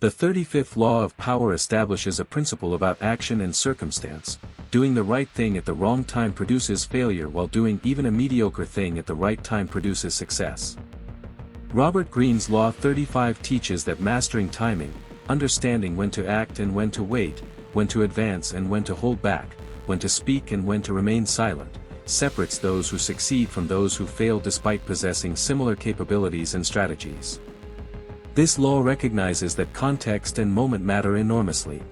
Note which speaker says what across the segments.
Speaker 1: The 35th law of power establishes a principle about action and circumstance. Doing the right thing at the wrong time produces failure, while doing even a mediocre thing at the right time produces success. Robert Greene's Law 35 teaches that mastering timing, understanding when to act and when to wait, when to advance and when to hold back, when to speak and when to remain silent, separates those who succeed from those who fail despite possessing similar capabilities and strategies. This law recognizes that context and moment matter enormously.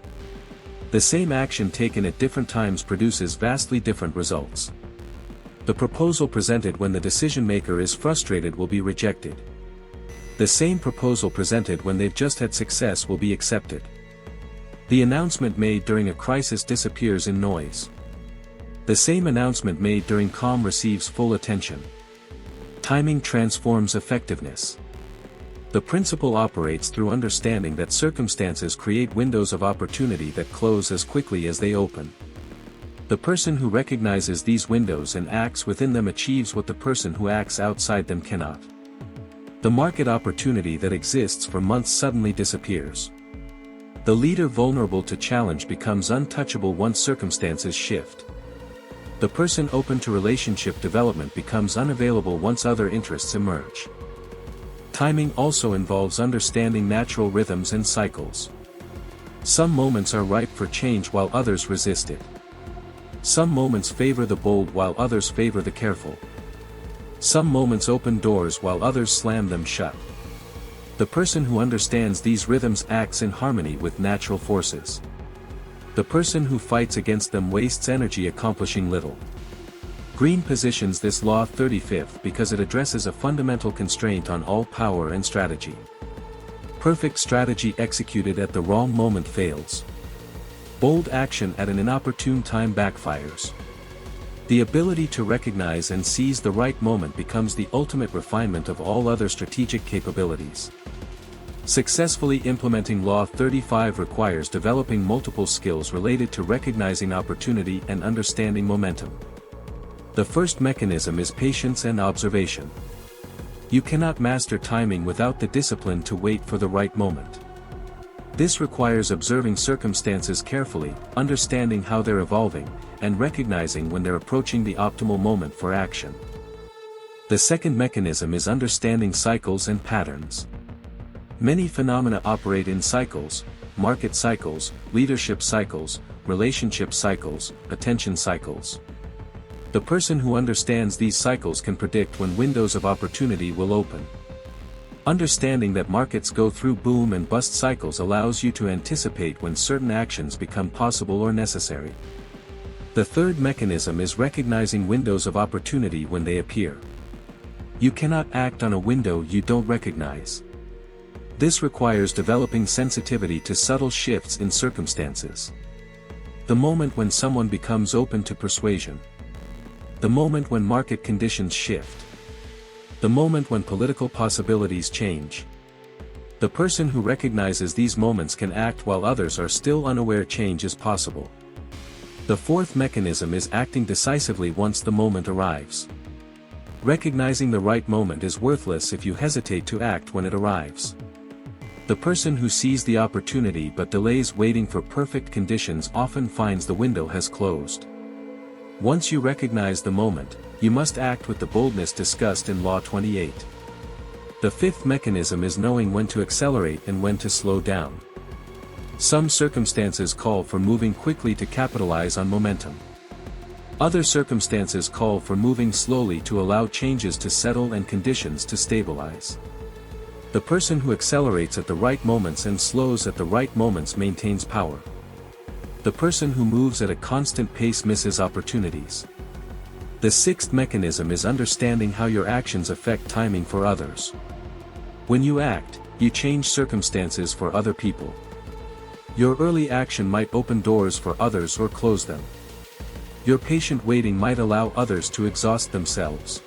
Speaker 1: The same action taken at different times produces vastly different results. The proposal presented when the decision-maker is frustrated will be rejected. The same proposal presented when they've just had success will be accepted. The announcement made during a crisis disappears in noise. The same announcement made during calm receives full attention. Timing transforms effectiveness. The principle operates through understanding that circumstances create windows of opportunity that close as quickly as they open. The person who recognizes these windows and acts within them achieves what the person who acts outside them cannot. The market opportunity that exists for months suddenly disappears. The leader vulnerable to challenge becomes untouchable once circumstances shift. The person open to relationship development becomes unavailable once other interests emerge. Timing also involves understanding natural rhythms and cycles. Some moments are ripe for change while others resist it. Some moments favor the bold while others favor the careful. Some moments open doors while others slam them shut. The person who understands these rhythms acts in harmony with natural forces. The person who fights against them wastes energy accomplishing little. Greene positions this law 35th because it addresses a fundamental constraint on all power and strategy. Perfect strategy executed at the wrong moment fails. Bold action at an inopportune time backfires. The ability to recognize and seize the right moment becomes the ultimate refinement of all other strategic capabilities. Successfully implementing Law 35 requires developing multiple skills related to recognizing opportunity and understanding momentum. The first mechanism is patience and observation. You cannot master timing without the discipline to wait for the right moment. This requires observing circumstances carefully, understanding how they're evolving, and recognizing when they're approaching the optimal moment for action. The second mechanism is understanding cycles and patterns. Many phenomena operate in cycles: market cycles, leadership cycles, relationship cycles, attention cycles. The person who understands these cycles can predict when windows of opportunity will open. Understanding that markets go through boom and bust cycles allows you to anticipate when certain actions become possible or necessary. The third mechanism is recognizing windows of opportunity when they appear. You cannot act on a window you don't recognize. This requires developing sensitivity to subtle shifts in circumstances. The moment when someone becomes open to persuasion. The moment when market conditions shift. The moment when political possibilities change. The person who recognizes these moments can act while others are still unaware change is possible. The fourth mechanism is acting decisively once the moment arrives. Recognizing the right moment is worthless if you hesitate to act when it arrives. The person who sees the opportunity but delays waiting for perfect conditions often finds the window has closed. Once you recognize the moment, you must act with the boldness discussed in Law 28. The fifth mechanism is knowing when to accelerate and when to slow down. Some circumstances call for moving quickly to capitalize on momentum. Other circumstances call for moving slowly to allow changes to settle and conditions to stabilize. The person who accelerates at the right moments and slows at the right moments maintains power. The person who moves at a constant pace misses opportunities. The sixth mechanism is understanding how your actions affect timing for others. When you act, you change circumstances for other people. Your early action might open doors for others or close them. Your patient waiting might allow others to exhaust themselves.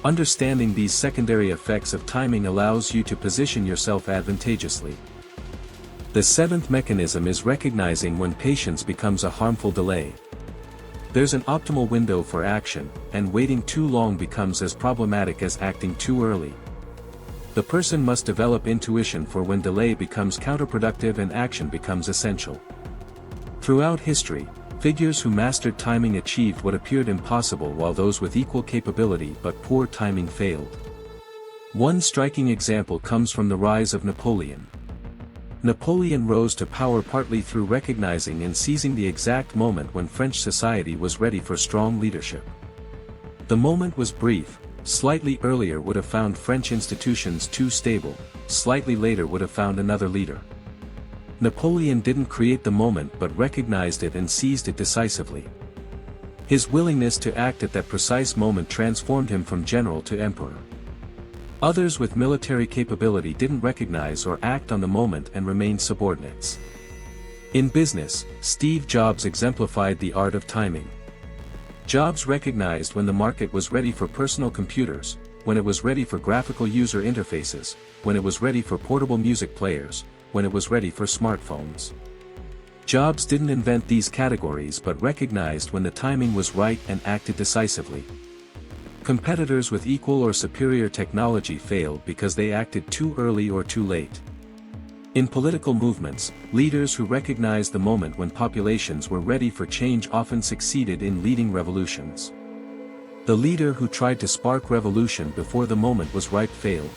Speaker 1: Understanding these secondary effects of timing allows you to position yourself advantageously. The seventh mechanism is recognizing when patience becomes a harmful delay. There's an optimal window for action, and waiting too long becomes as problematic as acting too early. The person must develop intuition for when delay becomes counterproductive and action becomes essential. Throughout history, figures who mastered timing achieved what appeared impossible while those with equal capability but poor timing failed. One striking example comes from the rise of Napoleon. Napoleon rose to power partly through recognizing and seizing the exact moment when French society was ready for strong leadership. The moment was brief. Slightly earlier would have found French institutions too stable, slightly later would have found another leader. Napoleon didn't create the moment but recognized it and seized it decisively. His willingness to act at that precise moment transformed him from general to emperor. Others with military capability didn't recognize or act on the moment and remained subordinates. In business, Steve Jobs exemplified the art of timing. Jobs recognized when the market was ready for personal computers, when it was ready for graphical user interfaces, when it was ready for portable music players, when it was ready for smartphones. Jobs didn't invent these categories but recognized when the timing was right and acted decisively. Competitors with equal or superior technology failed because they acted too early or too late. In political movements, leaders who recognized the moment when populations were ready for change often succeeded in leading revolutions. The leader who tried to spark revolution before the moment was ripe failed.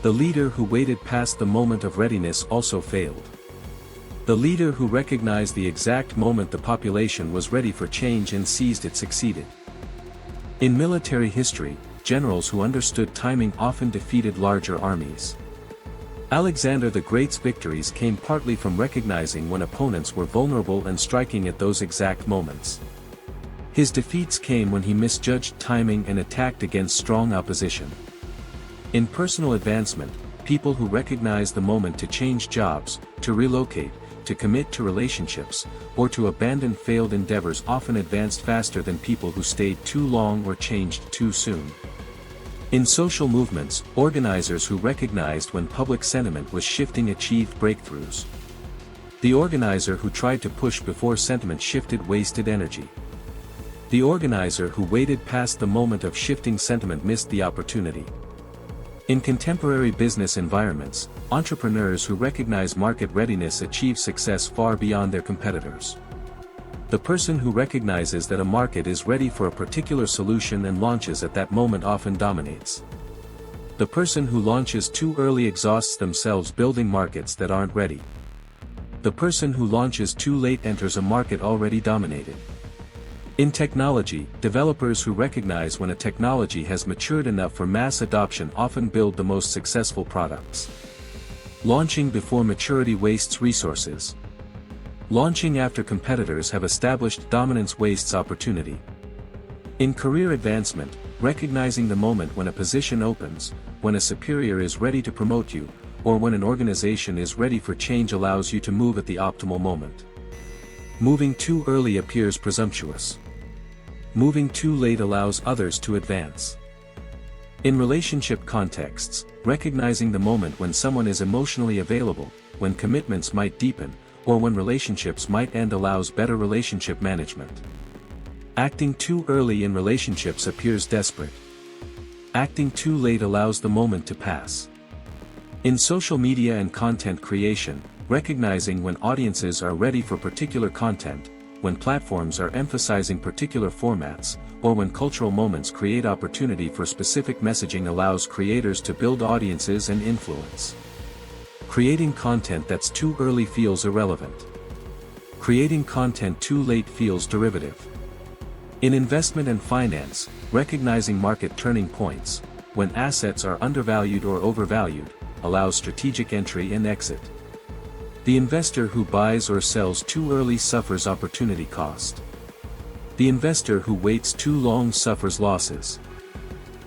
Speaker 1: The leader who waited past the moment of readiness also failed. The leader who recognized the exact moment the population was ready for change and seized it succeeded. In military history, generals who understood timing often defeated larger armies. Alexander the Great's victories came partly from recognizing when opponents were vulnerable and striking at those exact moments. His defeats came when he misjudged timing and attacked against strong opposition. In personal advancement, people who recognize the moment to change jobs, to relocate, to commit to relationships, or to abandon failed endeavors often advanced faster than people who stayed too long or changed too soon. In social movements, organizers who recognized when public sentiment was shifting achieved breakthroughs. The organizer who tried to push before sentiment shifted wasted energy. The organizer who waited past the moment of shifting sentiment missed the opportunity. In contemporary business environments, entrepreneurs who recognize market readiness achieve success far beyond their competitors. The person who recognizes that a market is ready for a particular solution and launches at that moment often dominates. The person who launches too early exhausts themselves building markets that aren't ready. The person who launches too late enters a market already dominated. In technology, developers who recognize when a technology has matured enough for mass adoption often build the most successful products. Launching before maturity wastes resources. Launching after competitors have established dominance wastes opportunity. In career advancement, recognizing the moment when a position opens, when a superior is ready to promote you, or when an organization is ready for change allows you to move at the optimal moment. Moving too early appears presumptuous. Moving too late allows others to advance. In relationship contexts, recognizing the moment when someone is emotionally available, when commitments might deepen, or when relationships might end allows better relationship management. Acting too early in relationships appears desperate. Acting too late allows the moment to pass. In social media and content creation, recognizing when audiences are ready for particular content, when platforms are emphasizing particular formats, or when cultural moments create opportunity for specific messaging allows creators to build audiences and influence. Creating content that's too early feels irrelevant. Creating content too late feels derivative. In investment and finance, recognizing market turning points, when assets are undervalued or overvalued, allows strategic entry and exit. The investor who buys or sells too early suffers opportunity cost. The investor who waits too long suffers losses.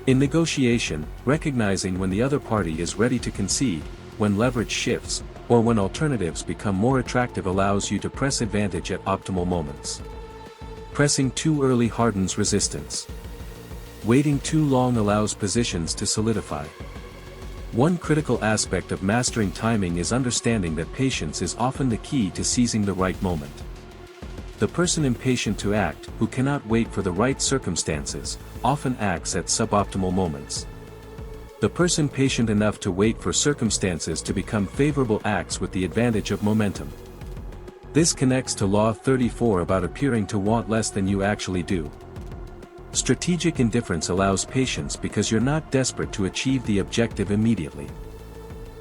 Speaker 1: In negotiation, recognizing when the other party is ready to concede, when leverage shifts, or when alternatives become more attractive allows you to press advantage at optimal moments. Pressing too early hardens resistance. Waiting too long allows positions to solidify. One critical aspect of mastering timing is understanding that patience is often the key to seizing the right moment. The person impatient to act, who cannot wait for the right circumstances, often acts at suboptimal moments. The person patient enough to wait for circumstances to become favorable acts with the advantage of momentum. This connects to Law 34 about appearing to want less than you actually do. Strategic indifference allows patience because you're not desperate to achieve the objective immediately.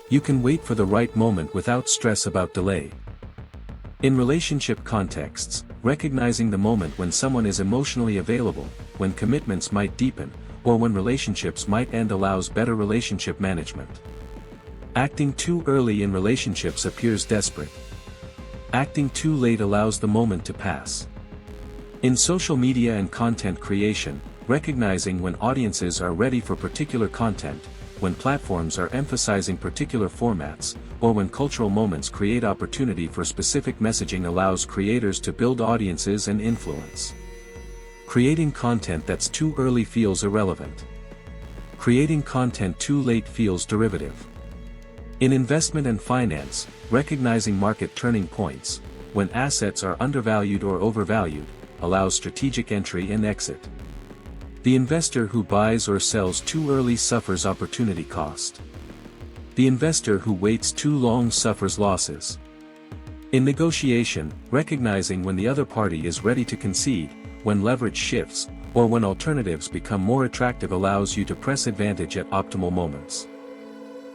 Speaker 1: You can wait for the right moment without stress about delay. In relationship contexts, recognizing the moment when someone is emotionally available, when commitments might deepen, or when relationships might end allows better relationship management. Acting too early in relationships appears desperate. Acting too late allows the moment to pass. In social media and content creation, recognizing when audiences are ready for particular content, when platforms are emphasizing particular formats, or when cultural moments create opportunity for specific messaging allows creators to build audiences and influence. Creating content that's too early feels irrelevant. Creating content too late feels derivative. In investment and finance, recognizing market turning points, when assets are undervalued or overvalued, allows strategic entry and exit. The investor who buys or sells too early suffers opportunity cost. The investor who waits too long suffers losses. In negotiation, recognizing when the other party is ready to concede, when leverage shifts, or when alternatives become more attractive allows you to press advantage at optimal moments.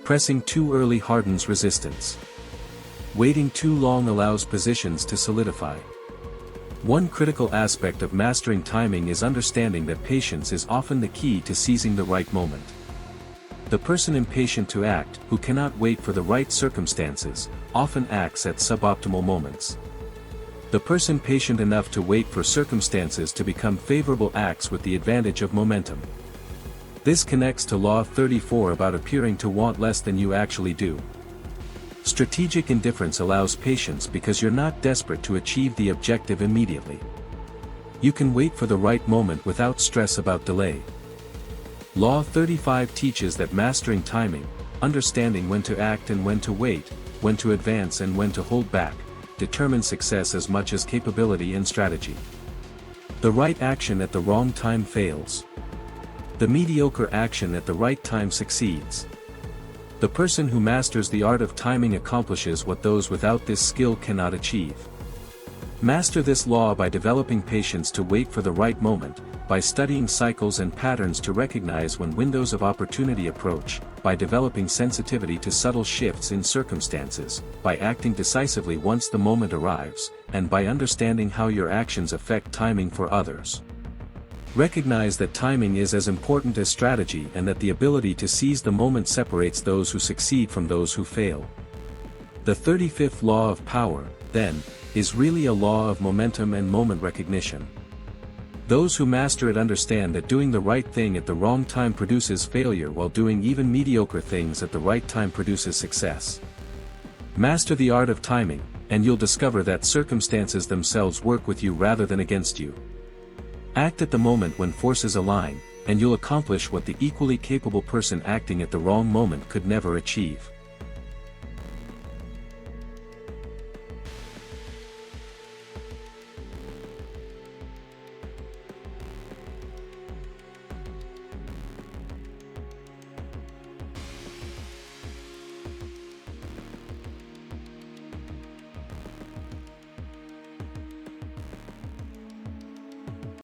Speaker 1: Pressing too early hardens resistance. Waiting too long allows positions to solidify. One critical aspect of mastering timing is understanding that patience is often the key to seizing the right moment. The person impatient to act, who cannot wait for the right circumstances, often acts at suboptimal moments. The person patient enough to wait for circumstances to become favorable acts with the advantage of momentum. This connects to Law 34 about appearing to want less than you actually do. Strategic indifference allows patience because you're not desperate to achieve the objective immediately. You can wait for the right moment without stress about delay. Law 35 teaches that mastering timing, understanding when to act and when to wait, when to advance and when to hold back, determines success as much as capability and strategy. The right action at the wrong time fails. The mediocre action at the right time succeeds. The person who masters the art of timing accomplishes what those without this skill cannot achieve. Master this law by developing patience to wait for the right moment, by studying cycles and patterns to recognize when windows of opportunity approach, by developing sensitivity to subtle shifts in circumstances, by acting decisively once the moment arrives, and by understanding how your actions affect timing for others. Recognize that timing is as important as strategy and that the ability to seize the moment separates those who succeed from those who fail. The 35th law of power, then, is really a law of momentum and moment recognition. Those who master it understand that doing the right thing at the wrong time produces failure while doing even mediocre things at the right time produces success. Master the art of timing, and you'll discover that circumstances themselves work with you rather than against you. Act at the moment when forces align, and you'll accomplish what the equally capable person acting at the wrong moment could never achieve.